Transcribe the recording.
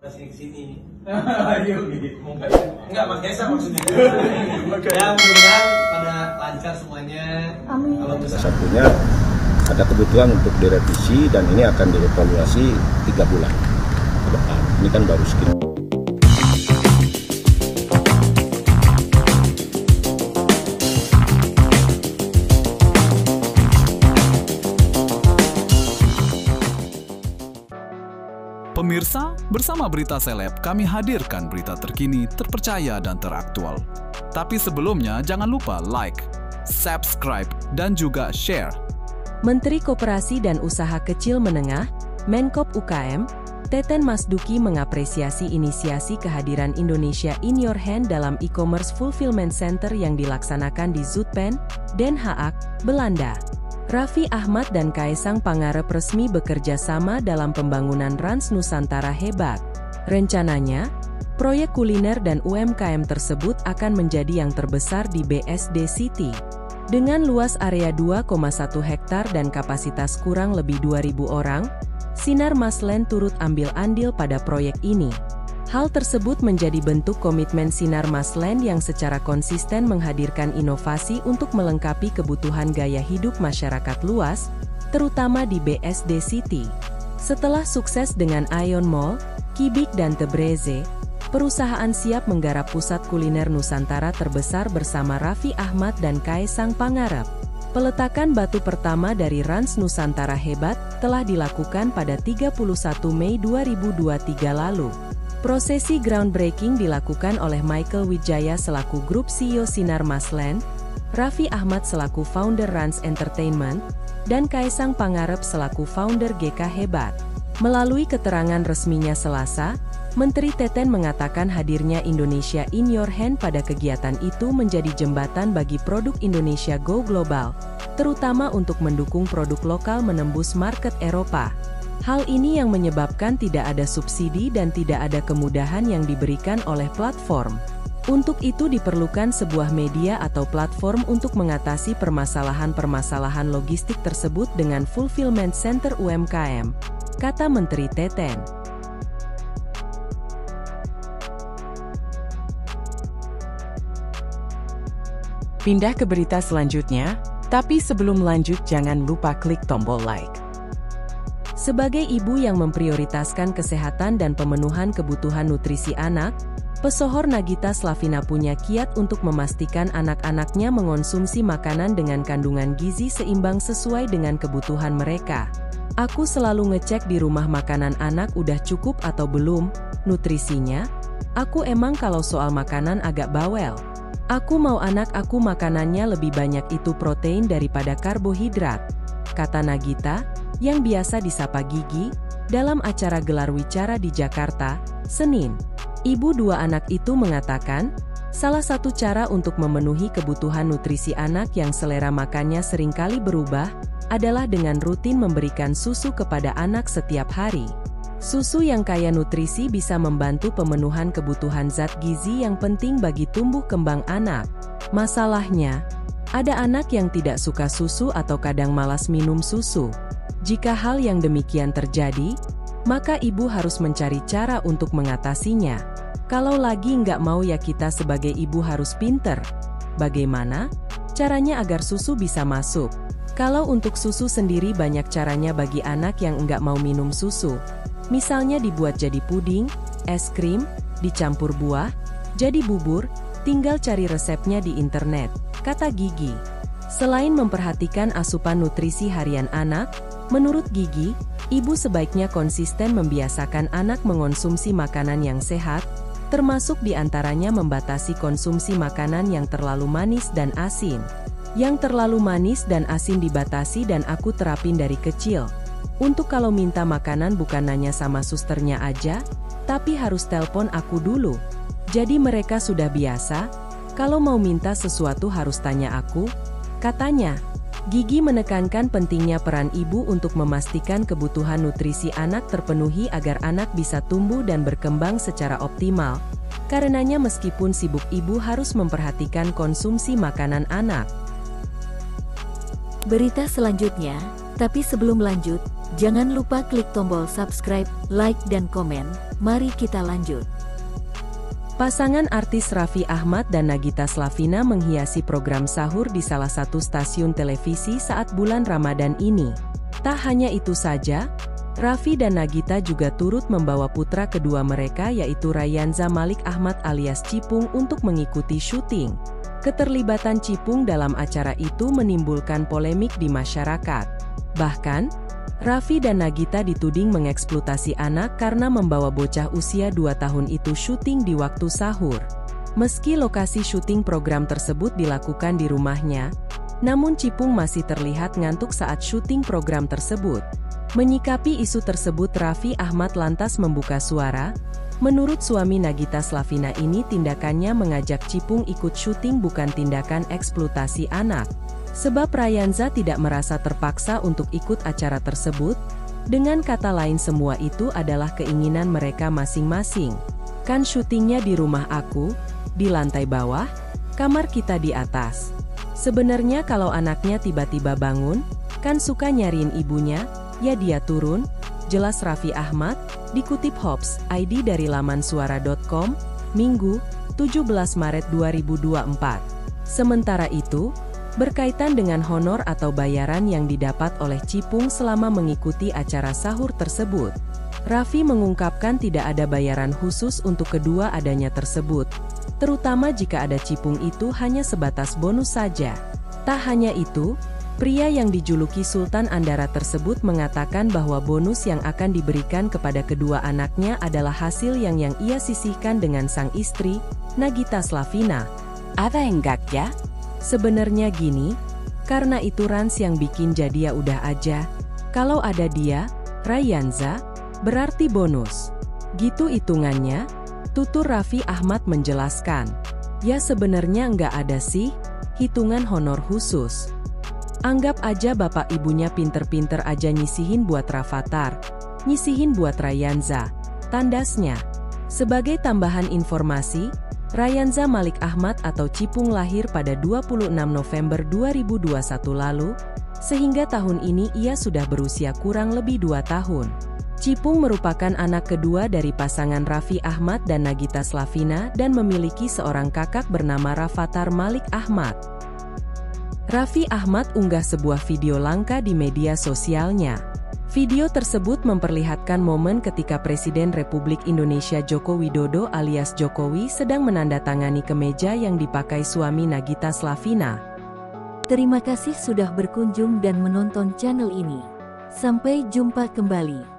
Masih kesini. Ayo gitu. Enggak, Mas Kaisang maksudnya. Ya, mudah-mudahan pada lancar semuanya. Amin. Kalau bisa. Satunya ada kebutuhan untuk direvisi dan ini akan dievaluasi 3 bulan ke depan. Ini kan baru sekitar. Pemirsa, bersama Berita Seleb, kami hadirkan berita terkini, terpercaya, dan teraktual. Tapi sebelumnya, jangan lupa like, subscribe, dan juga share. Menteri Koperasi dan Usaha Kecil Menengah, Menkop UKM, Teten Masduki mengapresiasi inisiasi kehadiran Indonesia in Your Hand dalam e-commerce fulfillment center yang dilaksanakan di Zutphen, Den Haag, Belanda. Raffi Ahmad dan Kaisang Pangarep resmi bekerja sama dalam pembangunan Rans Nusantara Hebat. Rencananya, proyek kuliner dan UMKM tersebut akan menjadi yang terbesar di BSD City. Dengan luas area 2,1 hektar dan kapasitas kurang lebih 2.000 orang, Sinar Masland turut ambil andil pada proyek ini. Hal tersebut menjadi bentuk komitmen Sinar Masland yang secara konsisten menghadirkan inovasi untuk melengkapi kebutuhan gaya hidup masyarakat luas, terutama di BSD City. Setelah sukses dengan Ion Mall, Kibik dan Tebreze, perusahaan siap menggarap pusat kuliner Nusantara terbesar bersama Raffi Ahmad dan Kaisang Pangarep. Peletakan batu pertama dari Rans Nusantara Hebat telah dilakukan pada 31 Mei 2023 lalu. Prosesi groundbreaking dilakukan oleh Michael Wijaya selaku Grup CEO Sinar Masland, Raffi Ahmad selaku founder Rans Entertainment, dan Kaisang Pangarep selaku founder GK Hebat. Melalui keterangan resminya Selasa, Menteri Teten mengatakan hadirnya Indonesia in Your Hand pada kegiatan itu menjadi jembatan bagi produk Indonesia go global, terutama untuk mendukung produk lokal menembus market Eropa. Hal ini yang menyebabkan tidak ada subsidi dan tidak ada kemudahan yang diberikan oleh platform. Untuk itu diperlukan sebuah media atau platform untuk mengatasi permasalahan-permasalahan logistik tersebut dengan fulfillment center UMKM, kata Menteri Teten. Pindah ke berita selanjutnya, tapi sebelum lanjut jangan lupa klik tombol like. Sebagai ibu yang memprioritaskan kesehatan dan pemenuhan kebutuhan nutrisi anak, pesohor Nagita Slavina punya kiat untuk memastikan anak-anaknya mengonsumsi makanan dengan kandungan gizi seimbang sesuai dengan kebutuhan mereka. Aku selalu ngecek di rumah makanan anak udah cukup atau belum, nutrisinya. Aku emang kalau soal makanan agak bawel. Aku mau anak aku makanannya lebih banyak itu protein daripada karbohidrat, kata Nagita, yang biasa disapa Gigi, dalam acara gelar wicara di Jakarta, Senin. Ibu dua anak itu mengatakan, salah satu cara untuk memenuhi kebutuhan nutrisi anak yang selera makannya seringkali berubah, adalah dengan rutin memberikan susu kepada anak setiap hari. Susu yang kaya nutrisi bisa membantu pemenuhan kebutuhan zat gizi yang penting bagi tumbuh kembang anak. Masalahnya, ada anak yang tidak suka susu atau kadang malas minum susu. Jika hal yang demikian terjadi, maka ibu harus mencari cara untuk mengatasinya. Kalau lagi nggak mau ya kita sebagai ibu harus pinter. Bagaimana? Caranya agar susu bisa masuk. Kalau untuk susu sendiri banyak caranya bagi anak yang nggak mau minum susu. Misalnya dibuat jadi puding, es krim, dicampur buah, jadi bubur, tinggal cari resepnya di internet, kata Gigi. Selain memperhatikan asupan nutrisi harian anak, menurut Gigi, ibu sebaiknya konsisten membiasakan anak mengonsumsi makanan yang sehat, termasuk diantaranya membatasi konsumsi makanan yang terlalu manis dan asin. Yang terlalu manis dan asin dibatasi dan aku terapin dari kecil. Untuk kalau minta makanan bukan nanya sama susternya aja, tapi harus telpon aku dulu. Jadi mereka sudah biasa, kalau mau minta sesuatu harus tanya aku, katanya. Gigi menekankan pentingnya peran ibu untuk memastikan kebutuhan nutrisi anak terpenuhi agar anak bisa tumbuh dan berkembang secara optimal. Karenanya meskipun sibuk ibu harus memperhatikan konsumsi makanan anak. Berita selanjutnya, Tapi sebelum lanjut, jangan lupa klik tombol subscribe, like dan komen. Mari kita lanjut. Pasangan artis Raffi Ahmad dan Nagita Slavina menghiasi program sahur di salah satu stasiun televisi saat bulan Ramadan ini. Tak hanya itu saja, Raffi dan Nagita juga turut membawa putra kedua mereka yaitu Ryanza Malik Ahmad alias Cipung untuk mengikuti syuting. Keterlibatan Cipung dalam acara itu menimbulkan polemik di masyarakat. Bahkan, Raffi dan Nagita dituding mengeksploitasi anak karena membawa bocah usia 2 tahun itu syuting di waktu sahur. Meski lokasi syuting program tersebut dilakukan di rumahnya, namun Cipung masih terlihat ngantuk saat syuting program tersebut. Menyikapi isu tersebut, Raffi Ahmad lantas membuka suara. Menurut suami Nagita Slavina ini tindakannya mengajak Cipung ikut syuting bukan tindakan eksploitasi anak. Sebab Ryanza tidak merasa terpaksa untuk ikut acara tersebut. Dengan kata lain semua itu adalah keinginan mereka masing-masing. Kan syutingnya di rumah aku, di lantai bawah, kamar kita di atas. Sebenarnya kalau anaknya tiba-tiba bangun, kan suka nyariin ibunya, ya dia turun, jelas Raffi Ahmad, dikutip Hops ID dari laman suara.com, Minggu, 17 Maret 2024. Sementara itu, berkaitan dengan honor atau bayaran yang didapat oleh Cipung selama mengikuti acara sahur tersebut, Raffi mengungkapkan tidak ada bayaran khusus untuk kedua adanya tersebut, terutama jika ada Cipung itu hanya sebatas bonus saja. Tak hanya itu, pria yang dijuluki Sultan Andara tersebut mengatakan bahwa bonus yang akan diberikan kepada kedua anaknya adalah hasil yang ia sisihkan dengan sang istri, Nagita Slavina. Ada enggak ya? Sebenarnya gini, karena itu Rans yang bikin jadi ya udah aja. Kalau ada dia, Ryanza, berarti bonus. Gitu hitungannya, tutur Raffi Ahmad menjelaskan. Ya sebenarnya nggak ada sih, hitungan honor khusus. Anggap aja bapak ibunya pinter-pinter aja nyisihin buat Rafathar, nyisihin buat Ryanza, tandasnya. Sebagai tambahan informasi, Ryanza Malik Ahmad atau Cipung lahir pada 26 November 2021 lalu, sehingga tahun ini ia sudah berusia kurang lebih 2 tahun. Cipung merupakan anak kedua dari pasangan Raffi Ahmad dan Nagita Slavina dan memiliki seorang kakak bernama Rafathar Malik Ahmad. Raffi Ahmad unggah sebuah video langka di media sosialnya. Video tersebut memperlihatkan momen ketika Presiden Republik Indonesia Joko Widodo alias Jokowi sedang menandatangani kemeja yang dipakai suami Nagita Slavina. Terima kasih sudah berkunjung dan menonton channel ini. Sampai jumpa kembali.